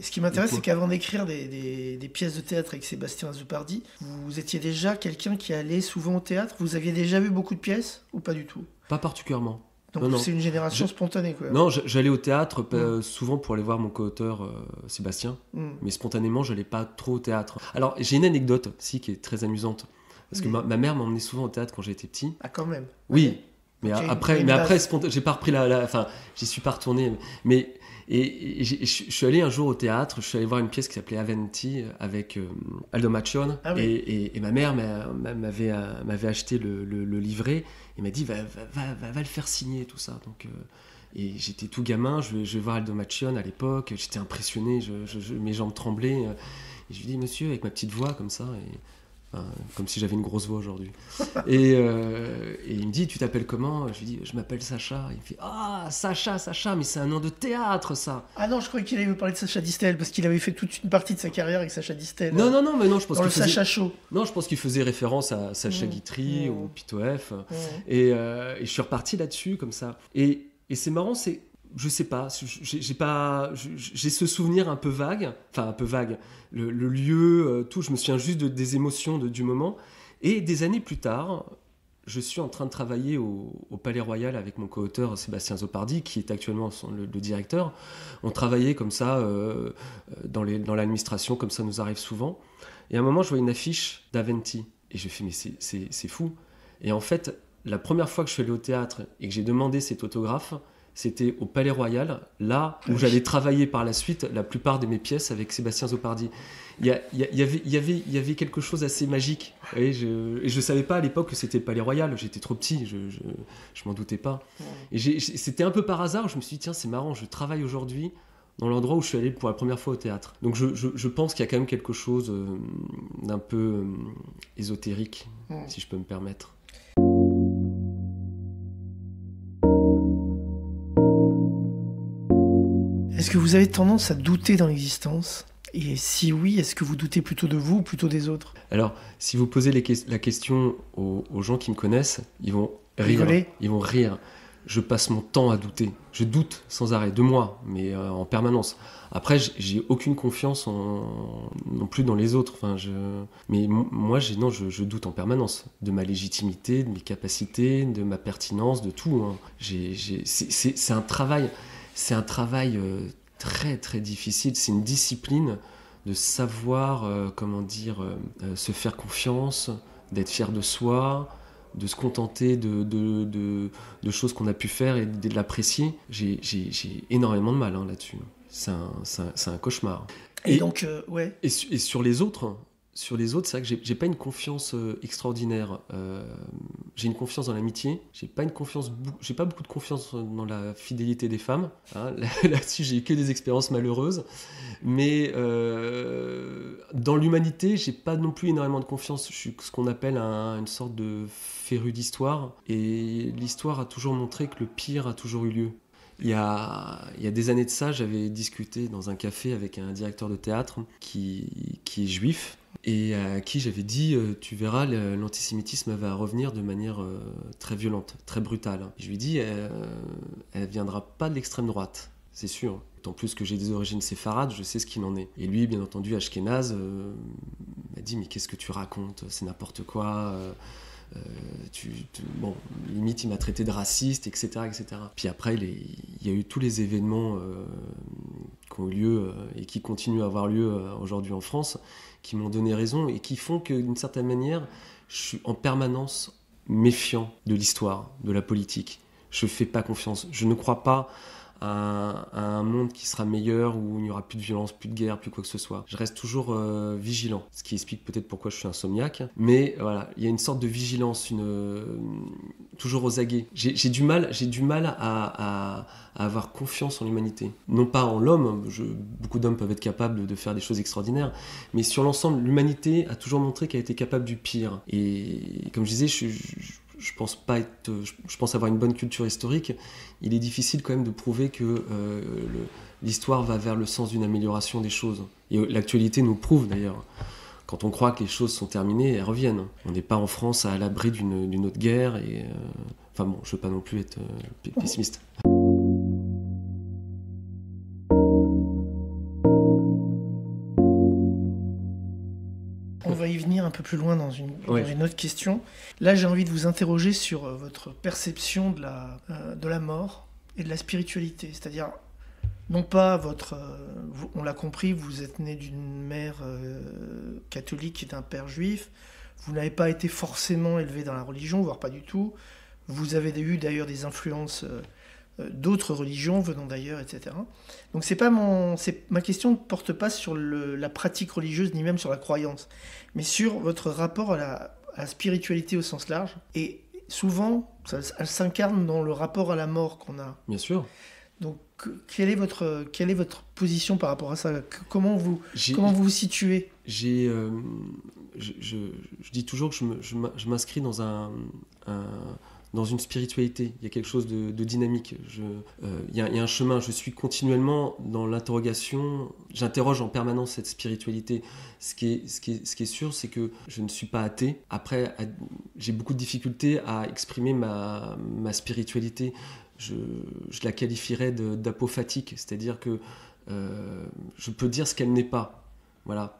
Ce qui m'intéresse, c'est qu'avant d'écrire des pièces de théâtre avec Sébastien Azopardi, vous étiez déjà quelqu'un qui allait souvent au théâtre. Vous aviez déjà vu beaucoup de pièces ou pas du tout? Pas particulièrement. Donc Non. c'est une génération spontanée, quoi. Non, j'allais au théâtre souvent pour aller voir mon co-auteur Sébastien, mais spontanément, j'allais pas trop au théâtre. Alors, j'ai une anecdote aussi qui est très amusante, parce que ma mère m'emmenait souvent au théâtre quand j'étais petit. Ah, quand même. Oui, Okay. mais Okay, après, j'ai pas repris enfin, j'y suis pas retourné. Mais je suis allé un jour au théâtre, je suis allé voir une pièce qui s'appelait Aventi avec Aldo Maccione, Ah oui. et ma mère m'avait acheté le livret et m'a dit va le faire signer tout ça. Donc et j'étais tout gamin, je vais voir Aldo Maccione à l'époque, j'étais impressionné, mes jambes tremblaient, et je lui dis monsieur avec ma petite voix comme ça. Enfin, comme si j'avais une grosse voix aujourd'hui. Et il me dit, tu t'appelles comment? Je lui dis, je m'appelle Sacha. Il me fait, ah, Sacha, mais c'est un nom de théâtre, ça. Ah non, je croyais qu'il allait vous parler de Sacha Distel, parce qu'il avait fait toute une partie de sa carrière avec Sacha Distel. Non, mais non, je pense dans le qu'il faisait... Sacha Show. Non, je pense qu'il faisait référence à Sacha Guitry ou Pito F. Et je suis reparti là-dessus, comme ça. Et c'est marrant, c'est... Je sais pas, j'ai ce souvenir un peu vague, le lieu, tout, je me souviens juste des émotions du moment. Et des années plus tard, je suis en train de travailler au Palais Royal avec mon co-auteur Sébastien Azopardi, qui est actuellement le directeur. On travaillait comme ça dans l'administration, comme ça nous arrive souvent. Et à un moment, je vois une affiche d'Aventi. Et je fais, mais c'est fou. Et en fait, la première fois que je suis allé au théâtre et que j'ai demandé cet autographe, c'était au Palais Royal, là où j'allais travailler par la suite la plupart de mes pièces avec Sébastien Azopardi. Il y avait quelque chose d'assez magique. Et je savais pas à l'époque que c'était le Palais Royal, j'étais trop petit, je m'en doutais pas. Et c'était un peu par hasard, je me suis dit, tiens, c'est marrant, je travaille aujourd'hui dans l'endroit où je suis allé pour la première fois au théâtre. Donc je pense qu'il y a quand même quelque chose d'un peu ésotérique, si je peux me permettre. Est-ce que vous avez tendance à douter dans l'existence? Et si oui, est-ce que vous doutez plutôt de vous ou plutôt des autres? Alors, si vous posez la question aux gens qui me connaissent, ils vont rire. Rigoler. Ils vont rire. Je passe mon temps à douter. Je doute sans arrêt, de moi, mais en permanence. Après, j'ai aucune confiance non plus dans les autres. Enfin, mais moi, je doute en permanence de ma légitimité, de mes capacités, de ma pertinence, de tout. Hein. C'est un travail. C'est un travail très très difficile, c'est une discipline de savoir, se faire confiance, d'être fier de soi, de se contenter de choses qu'on a pu faire et de l'apprécier. J'ai énormément de mal là-dessus. C'est un cauchemar. Et donc, ouais. Et sur les autres... c'est vrai que j'ai pas une confiance extraordinaire. J'ai une confiance dans l'amitié. J'ai pas beaucoup de confiance dans la fidélité des femmes. Hein. Là-dessus, j'ai eu que des expériences malheureuses. Mais dans l'humanité, j'ai pas non plus énormément de confiance. Je suis ce qu'on appelle une sorte de féru d'histoire. Et l'histoire a toujours montré que le pire a toujours eu lieu. Il y a des années de ça, j'avais discuté dans un café avec un directeur de théâtre qui est juif et à qui j'avais dit tu verras, l'antisémitisme va revenir de manière très violente, très brutale. Et je lui ai dit elle viendra pas de l'extrême droite, c'est sûr. D'autant plus que j'ai des origines séfarades, je sais ce qu'il en est. Et lui, bien entendu, Ashkénaze, m'a dit « Mais qu'est-ce que tu racontes ? C'est n'importe quoi. Bon, limite, il m'a traité de raciste, etc. etc. » Puis après, il y a eu tous les événements qui ont eu lieu et qui continuent à avoir lieu aujourd'hui en France, qui m'ont donné raison et qui font que, d'une certaine manière, je suis en permanence méfiant de l'histoire, de la politique. Je ne fais pas confiance. Je ne crois pas à un monde qui sera meilleur, où il n'y aura plus de violence, plus de guerre, plus quoi que ce soit. Je reste toujours vigilant, ce qui explique peut-être pourquoi je suis insomniaque. Mais voilà, il y a une sorte de vigilance, toujours aux aguets. J'ai du mal à avoir confiance en l'humanité. Non pas en l'homme, beaucoup d'hommes peuvent être capables de faire des choses extraordinaires, mais sur l'ensemble, l'humanité a toujours montré qu'elle était capable du pire. Et comme je disais, je pense avoir une bonne culture historique. Il est difficile quand même de prouver que l'histoire va vers le sens d'une amélioration des choses. Et l'actualité nous prouve d'ailleurs. Quand on croit que les choses sont terminées, elles reviennent. On n'est pas en France à l'abri d'une autre guerre. Enfin bon, je ne veux pas non plus être pessimiste. On va y venir un peu plus loin dans une autre question. Là, j'ai envie de vous interroger sur votre perception de la mort et de la spiritualité. C'est-à-dire, non pas on l'a compris, vous êtes né d'une mère catholique et d'un père juif. Vous n'avez pas été forcément élevé dans la religion, voire pas du tout. Vous avez eu d'ailleurs des influences d'autres religions venant d'ailleurs, etc. Donc ma question ne porte pas sur la pratique religieuse, ni même sur la croyance, mais sur votre rapport à la spiritualité au sens large. Et souvent, elle s'incarne dans le rapport à la mort qu'on a. Bien sûr. Donc, quelle est votre position par rapport à ça ? Comment vous vous situez ? Je dis toujours que je m'inscris dans une spiritualité. Il y a quelque chose de dynamique. Il y a un chemin. Je suis continuellement dans l'interrogation. J'interroge en permanence cette spiritualité. Ce qui est sûr, c'est que je ne suis pas athée. Après, j'ai beaucoup de difficultés à exprimer ma spiritualité. Je la qualifierais d'apophatique. C'est-à-dire que je peux dire ce qu'elle n'est pas. Voilà.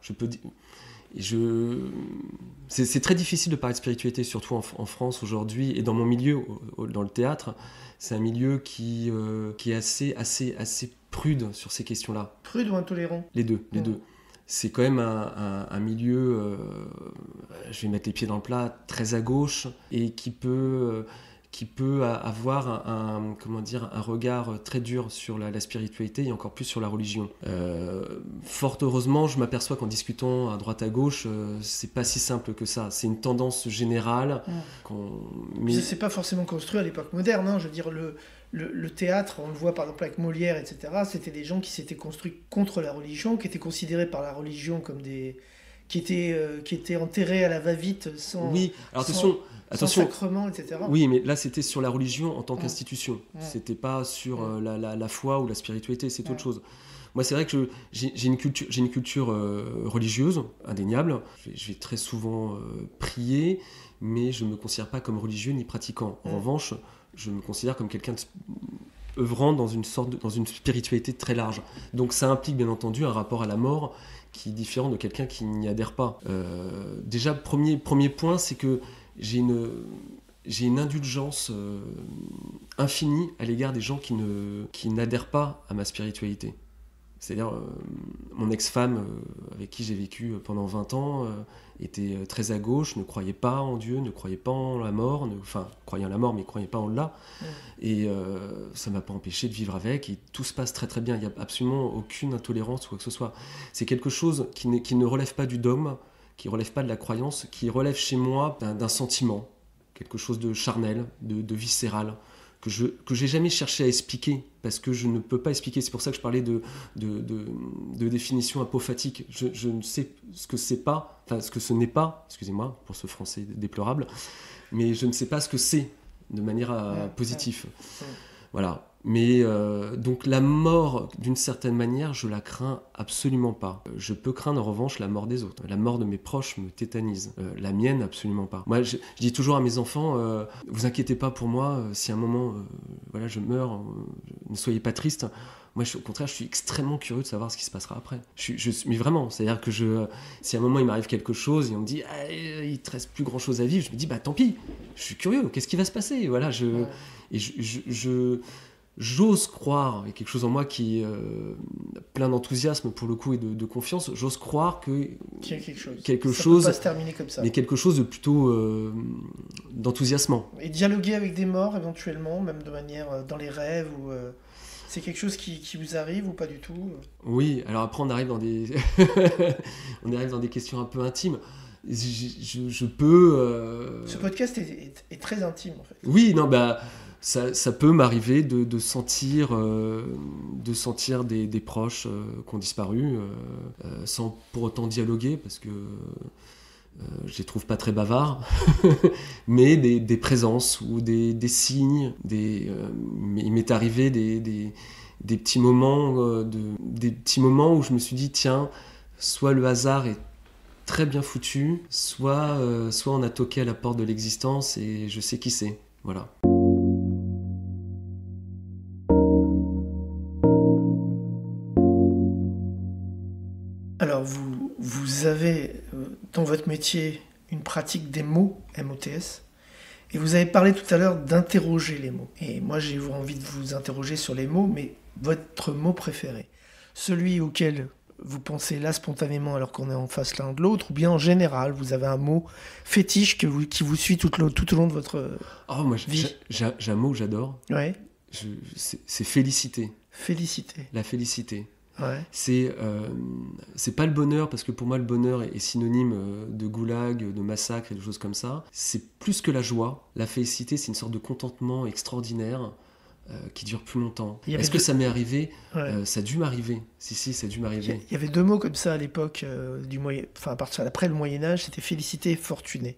C'est très difficile de parler de spiritualité, surtout en France aujourd'hui, et dans mon milieu, dans le théâtre, c'est un milieu qui est assez prude sur ces questions-là. Prude ou intolérant ? Les deux. C'est quand même un milieu, je vais mettre les pieds dans le plat, très à gauche, et qui peut avoir un regard très dur sur la spiritualité et encore plus sur la religion. Fort heureusement, je m'aperçois qu'en discutant à droite à gauche, c'est pas si simple que ça. C'est une tendance générale. Mais c'est pas forcément construit à l'époque moderne. Hein. Je veux dire, le théâtre, on le voit par exemple avec Molière, etc. C'était des gens qui s'étaient construits contre la religion, qui étaient considérés par la religion comme qui étaient enterrés à la va-vite sans... Oui, alors sans sacrement, etc. Oui, mais là, c'était sur la religion en tant qu'institution. C'était pas sur la foi ou la spiritualité, c'est autre chose. Moi, c'est vrai que j'ai une culture religieuse, indéniable. Je vais très souvent prier, mais je ne me considère pas comme religieux ni pratiquant. En revanche, je me considère comme quelqu'un œuvrant dans une spiritualité très large. Donc ça implique, bien entendu, un rapport à la mort qui est différent de quelqu'un qui n'y adhère pas. Déjà, premier point, c'est que j'ai une indulgence infinie à l'égard des gens qui n'adhèrent pas à ma spiritualité. C'est-à-dire, mon ex-femme, avec qui j'ai vécu pendant 20 ans, était très à gauche, ne croyait pas en Dieu, ne croyait pas en la mort, croyait en la mort, mais ne croyait pas en là. Et ça ne m'a pas empêché de vivre avec, et tout se passe très très bien. Il n'y a absolument aucune intolérance ou quoi que ce soit. C'est quelque chose qui ne relève pas du dogme, qui ne relève pas de la croyance, qui relève chez moi d'un sentiment, quelque chose de charnel, de viscéral, que j'ai jamais cherché à expliquer, parce que je ne peux pas expliquer. C'est pour ça que je parlais de définition apophatique. Je ne sais ce que ce n'est pas, excusez-moi pour ce français déplorable, mais je ne sais pas ce que c'est de manière positive. Voilà. Mais donc la mort, d'une certaine manière, je la crains absolument pas. Je peux craindre en revanche la mort des autres. La mort de mes proches me tétanise. La mienne, absolument pas. Moi, je dis toujours à mes enfants, vous inquiétez pas pour moi, si à un moment, voilà, je meurs, ne soyez pas tristes. Moi, au contraire, je suis extrêmement curieux de savoir ce qui se passera après. Mais vraiment, c'est-à-dire que si à un moment il m'arrive quelque chose et on me dit, il te reste plus grand-chose à vivre, je me dis, bah tant pis, je suis curieux, qu'est-ce qui va se passer? Voilà, j'ose croire, il y a quelque chose en moi qui est plein d'enthousiasme pour le coup et de confiance, j'ose croire qu'il y a quelque chose. Quelque ça chose, peut pas se terminer comme ça. Mais quelque chose de plutôt d'enthousiasmant. Et dialoguer avec des morts éventuellement, même de manière dans les rêves ou... C'est quelque chose qui vous arrive ou pas du tout? Oui, alors après on arrive dans des on arrive dans des questions un peu intimes. Je peux... Ce podcast est très intime en fait. Oui, non, bah ça peut m'arriver de sentir des proches qui ont disparu sans pour autant dialoguer parce que je les trouve pas très bavards, mais des présences ou des signes. Il m'est arrivé des petits moments, des petits moments où je me suis dit tiens, soit le hasard est très bien foutu, soit on a toqué à la porte de l'existence et je sais qui c'est. Voilà. Alors, vous avez dans votre métier une pratique des mots, MOTS, et vous avez parlé tout à l'heure d'interroger les mots. Et moi, j'ai envie de vous interroger sur les mots, mais votre mot préféré, celui auquel vous pensez là spontanément alors qu'on est en face l'un de l'autre, ou bien en général, vous avez un mot fétiche qui vous suit tout au long de votre vie. J'ai un mot que j'adore. Ouais. C'est féliciter. Féliciter. La félicité. Ouais. C'est pas le bonheur, parce que pour moi le bonheur est synonyme de goulag, de massacre et de choses comme ça. C'est plus que la joie. La félicité, c'est une sorte de contentement extraordinaire qui dure plus longtemps. Est-ce que ça m'est arrivé? Ouais. Ça a dû m'arriver. Si, ça a dû m'arriver. Il y avait deux mots comme ça à l'époque à partir d'après le Moyen-Âge, c'était félicité et fortuné.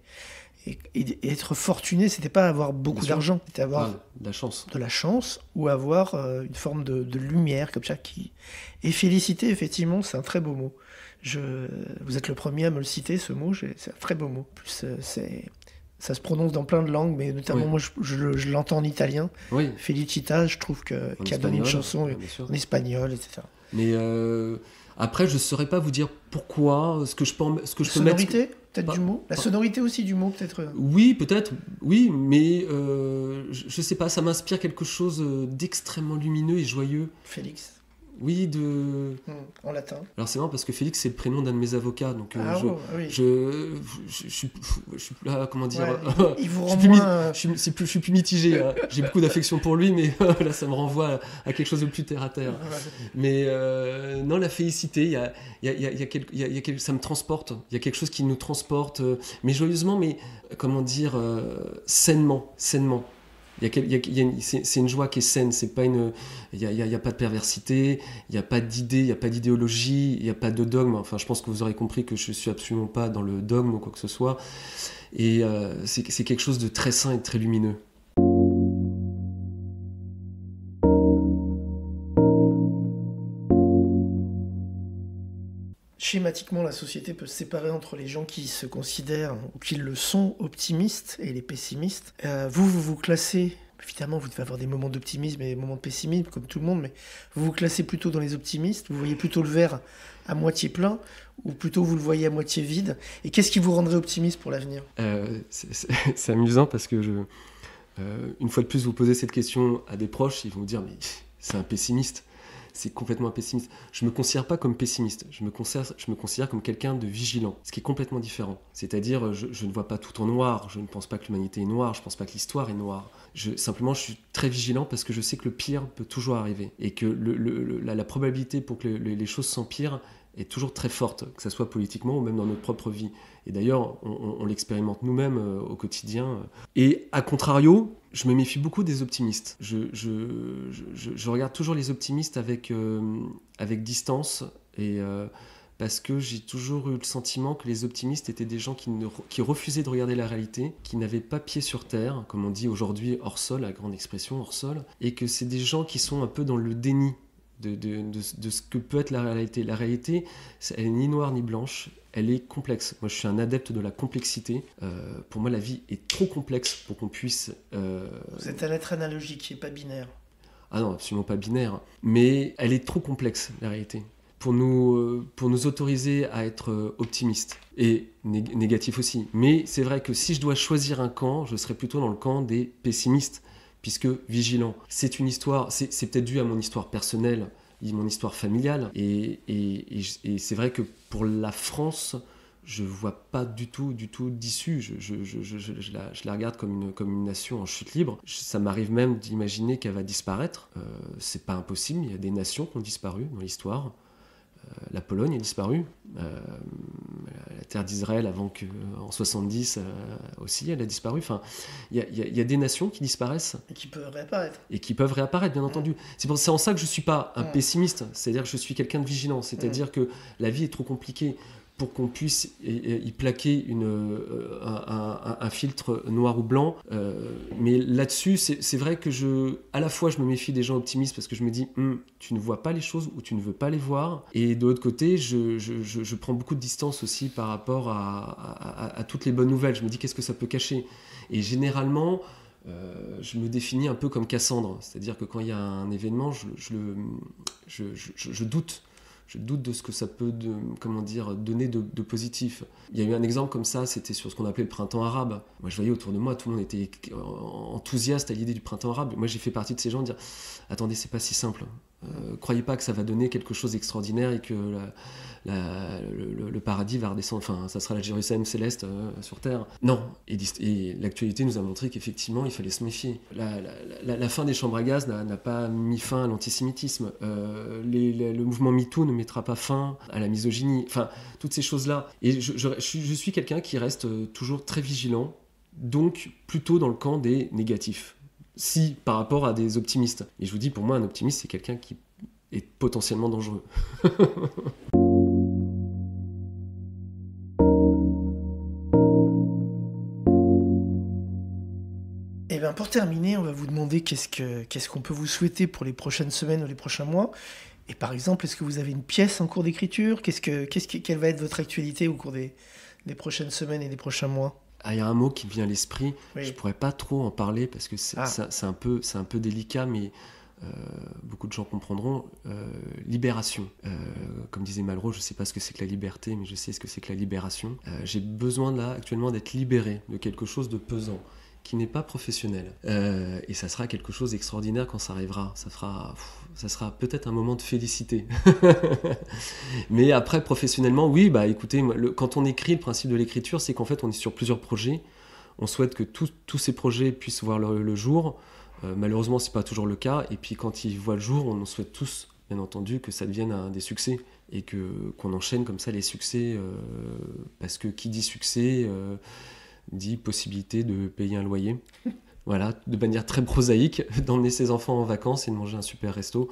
Et être fortuné, c'était pas avoir beaucoup d'argent, c'était avoir de la chance ou avoir une forme de lumière comme ça. Et félicité, effectivement, c'est un très beau mot. Vous êtes le premier à me le citer, ce mot, c'est un très beau mot. En plus, ça se prononce dans plein de langues, mais notamment moi je l'entends en italien. Oui. Felicita, je trouve qu'il a donné une chanson en espagnol, etc. Mais après, je ne saurais pas vous dire pourquoi, ce que je peux mettre... Sonorité peut-être du mot. La sonorité aussi du mot, peut-être. Oui, peut-être, oui, mais je sais pas, ça m'inspire quelque chose d'extrêmement lumineux et joyeux. Félix. Oui, en latin. Alors c'est marrant parce que Félix, c'est le prénom d'un de mes avocats, donc oui. je suis là, comment dire... Ouais, il vous rend moins... Je suis plus mitigé, hein. J'ai beaucoup d'affection pour lui, mais là, ça me renvoie à quelque chose de plus terre-à-terre. Ouais. Mais non, la félicité, ça me transporte. Il y a quelque chose qui nous transporte, mais joyeusement, mais comment dire, sainement. C'est une joie qui est saine, c'est pas il n'y a pas de perversité, il n'y a pas d'idée, il n'y a pas d'idéologie, il n'y a pas de dogme. Enfin, je pense que vous aurez compris que je suis absolument pas dans le dogme ou quoi que ce soit. Et c'est quelque chose de très sain et de très lumineux. Schématiquement, la société peut se séparer entre les gens qui se considèrent, ou qui le sont, optimistes et les pessimistes. Vous classez, évidemment, vous devez avoir des moments d'optimisme et des moments de pessimisme, comme tout le monde, mais vous vous classez plutôt dans les optimistes, vous voyez plutôt le verre à moitié plein, ou plutôt vous le voyez à moitié vide. Et qu'est-ce qui vous rendrait optimiste pour l'avenir ? C'est amusant parce que une fois de plus, vous posez cette question à des proches, ils vont vous dire « mais c'est un pessimiste ». C'est complètement un pessimiste. Je ne me considère pas comme pessimiste, je me considère comme quelqu'un de vigilant, ce qui est complètement différent. C'est-à-dire, je ne vois pas tout en noir, je ne pense pas que l'humanité est noire, je ne pense pas que l'histoire est noire. Simplement, je suis très vigilant parce que je sais que le pire peut toujours arriver et que la probabilité pour que les choses s'empirent est toujours très forte, que ce soit politiquement ou même dans notre propre vie. Et d'ailleurs, on l'expérimente nous-mêmes au quotidien. Et à contrario, je me méfie beaucoup des optimistes. Je regarde toujours les optimistes avec distance, et parce que j'ai toujours eu le sentiment que les optimistes étaient des gens qui refusaient de regarder la réalité, qui n'avaient pas pied sur terre, comme on dit aujourd'hui hors sol, la grande expression hors sol, et que c'est des gens qui sont un peu dans le déni de ce que peut être la réalité. La réalité, elle n'est ni noire ni blanche, elle est complexe. Moi, je suis un adepte de la complexité. Pour moi, la vie est trop complexe pour qu'on puisse... Vous êtes un être analogique, qui n'est pas binaire. Ah non, absolument pas binaire. Mais elle est trop complexe, la réalité, pour nous autoriser à être optimistes. Et négatifs aussi. Mais c'est vrai que si je dois choisir un camp, je serais plutôt dans le camp des pessimistes, puisque vigilant. C'est une histoire, c'est peut-être dû à mon histoire personnelle, mon histoire familiale, et c'est vrai que pour la France, je vois pas du tout d'issue. Je la regarde comme une nation en chute libre. Ça m'arrive même d'imaginer qu'elle va disparaître. C'est pas impossible, il y a des nations qui ont disparu dans l'histoire. La Pologne est disparue, la terre d'Israël en 70 aussi elle a disparu. Enfin, il y a des nations qui disparaissent et qui peuvent réapparaître. Et qui peuvent réapparaître, bien entendu. C'est en ça que je suis pas un pessimiste, c'est-à-dire que je suis quelqu'un de vigilant, c'est-à-dire que la vie est trop compliquée pour qu'on puisse y plaquer un filtre noir ou blanc. Mais là-dessus, c'est vrai que à la fois, je me méfie des gens optimistes parce que je me dis, tu ne vois pas les choses ou tu ne veux pas les voir. Et de l'autre côté, je prends beaucoup de distance aussi par rapport à toutes les bonnes nouvelles. Je me dis, qu'est-ce que ça peut cacher ? Et généralement, je me définis un peu comme Cassandre. C'est-à-dire que quand il y a un événement, je doute. Je doute de ce que ça peut donner de positif. Il y a eu un exemple comme ça, c'était sur ce qu'on appelait le printemps arabe. Moi, je voyais autour de moi, tout le monde était enthousiaste à l'idée du printemps arabe. Moi, j'ai fait partie de ces gens de dire « Attendez, c'est pas si simple. Croyez pas que ça va donner quelque chose d'extraordinaire et que le paradis va redescendre, enfin, ça sera la Jérusalem céleste sur terre. » Non. Et l'actualité nous a montré qu'effectivement, il fallait se méfier. La fin des chambres à gaz n'a pas mis fin à l'antisémitisme. Le mouvement MeToo ne mettra pas fin à la misogynie. Enfin, toutes ces choses-là. Et je suis quelqu'un qui reste toujours très vigilant, donc plutôt dans le camp des négatifs. Si, par rapport à des optimistes. Et je vous dis, pour moi, un optimiste, c'est quelqu'un qui est potentiellement dangereux. Et bien, pour terminer, on va vous demander qu'est-ce qu'on peut vous souhaiter pour les prochaines semaines ou les prochains mois. Et par exemple, est-ce que vous avez une pièce en cours d'écriture ? Quelle va être votre actualité au cours des prochaines semaines et des prochains mois ? Il y a un mot qui me vient à l'esprit, oui. Je ne pourrais pas trop en parler parce que c'est un peu délicat, mais beaucoup de gens comprendront. Libération. Comme disait Malraux, je ne sais pas ce que c'est que la liberté, mais je sais ce que c'est que la libération. J'ai besoin là actuellement d'être libéré de quelque chose de pesant, qui n'est pas professionnel. Et ça sera quelque chose d'extraordinaire quand ça arrivera. Ça sera peut-être un moment de félicité. Mais après, professionnellement, oui, écoutez, quand on écrit, le principe de l'écriture, c'est qu'en fait, on est sur plusieurs projets. On souhaite que tous ces projets puissent voir le jour. Malheureusement, c'est pas toujours le cas. Et puis, quand ils voient le jour, on souhaite tous, bien entendu, que ça devienne des succès. Et qu'on enchaîne comme ça les succès. Parce que qui dit succès... dit possibilité de payer un loyer, voilà, de manière très prosaïque, d'emmener ses enfants en vacances et de manger un super resto,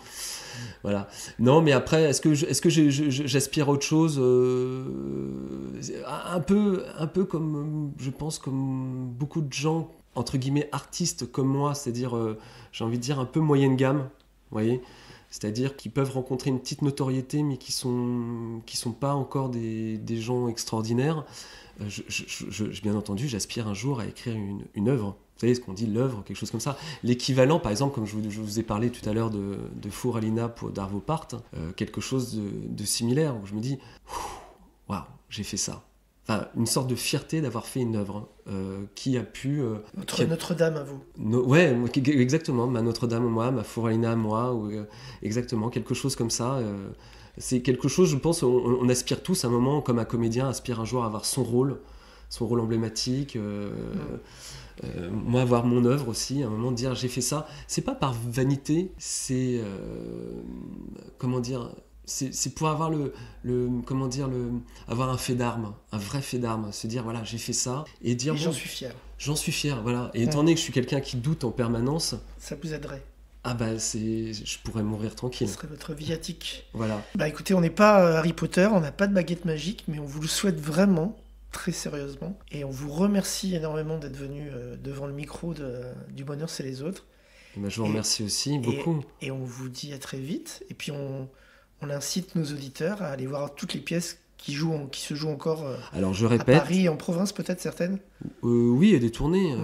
voilà. Non, mais après, est-ce que j'aspire à autre chose, un peu comme, je pense, comme beaucoup de gens, entre guillemets, artistes comme moi, c'est-à-dire, j'ai envie de dire un peu moyenne gamme, vous voyez, c'est-à-dire qu'ils peuvent rencontrer une petite notoriété, mais qui sont pas encore des gens extraordinaires. Bien entendu, j'aspire un jour à écrire une œuvre. Vous savez ce qu'on dit, l'œuvre, quelque chose comme ça. L'équivalent, par exemple, comme je vous ai parlé tout à l'heure de Four Alina pour d'Arvo Part, quelque chose de similaire, où je me dis, waouh, j'ai fait ça. Enfin, une sorte de fierté d'avoir fait une œuvre qui a pu... Notre-Dame à vous. Ouais, exactement, ma Notre-Dame à moi, ma Four Alina à moi, exactement, quelque chose comme ça... C'est quelque chose, je pense, on aspire tous à un moment, comme un comédien aspire un jour à avoir son rôle emblématique. Moi, avoir mon œuvre aussi, à un moment de dire j'ai fait ça. C'est pas par vanité, c'est c'est pour avoir avoir un fait d'armes, un vrai fait d'armes, se dire voilà j'ai fait ça et dire j'en suis fier. J'en suis fier, voilà. Et étant donné que je suis quelqu'un qui doute en permanence, ça vous aiderait. Ah bah je pourrais mourir tranquille. Ce serait votre viatique. Voilà. Bah écoutez, on n'est pas Harry Potter, on n'a pas de baguette magique, mais on vous le souhaite vraiment, très sérieusement. Et on vous remercie énormément d'être venu devant le micro du Bonheur c'est les autres. Bah, je vous remercie aussi beaucoup. Et on vous dit à très vite. Et puis on incite nos auditeurs à aller voir toutes les pièces qui se jouent encore Alors je à répète. Paris et en province, peut-être certaines. Oui, il y a des tournées.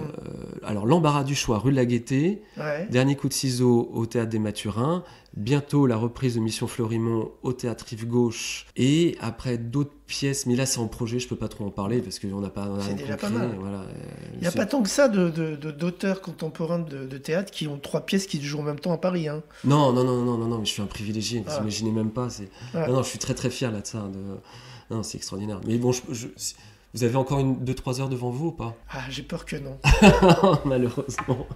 Alors l'embarras du choix, rue de la Gaîté. Ouais. Dernier coup de ciseau au Théâtre des Mathurins. Bientôt la reprise de Mission Fleurimont au Théâtre Rive Gauche. Et après d'autres pièces, mais là c'est en projet, je peux pas trop en parler parce qu'on n'a pas C'est rien déjà concret. pas mal. Voilà, Il n'y a pas tant que ça d'auteurs contemporains de théâtre qui ont 3 pièces qui se jouent en même temps à Paris. Hein. Non, mais je suis un privilégié, vous imaginez même pas. Ouais. Non, je suis très très fier là de ça. Non, c'est extraordinaire. Mais bon, vous avez encore 2-3 heures devant vous ou pas? Ah, j'ai peur que non. Malheureusement.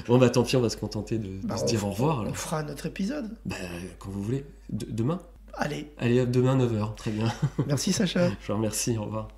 Bon, bah tant pis, on va se contenter de se dire au revoir. On Alors. fera notre épisode. Bah, quand vous voulez. Demain? Allez. Allez, hop, demain 9h. Très bien. Merci Sacha. Je vous remercie, au revoir.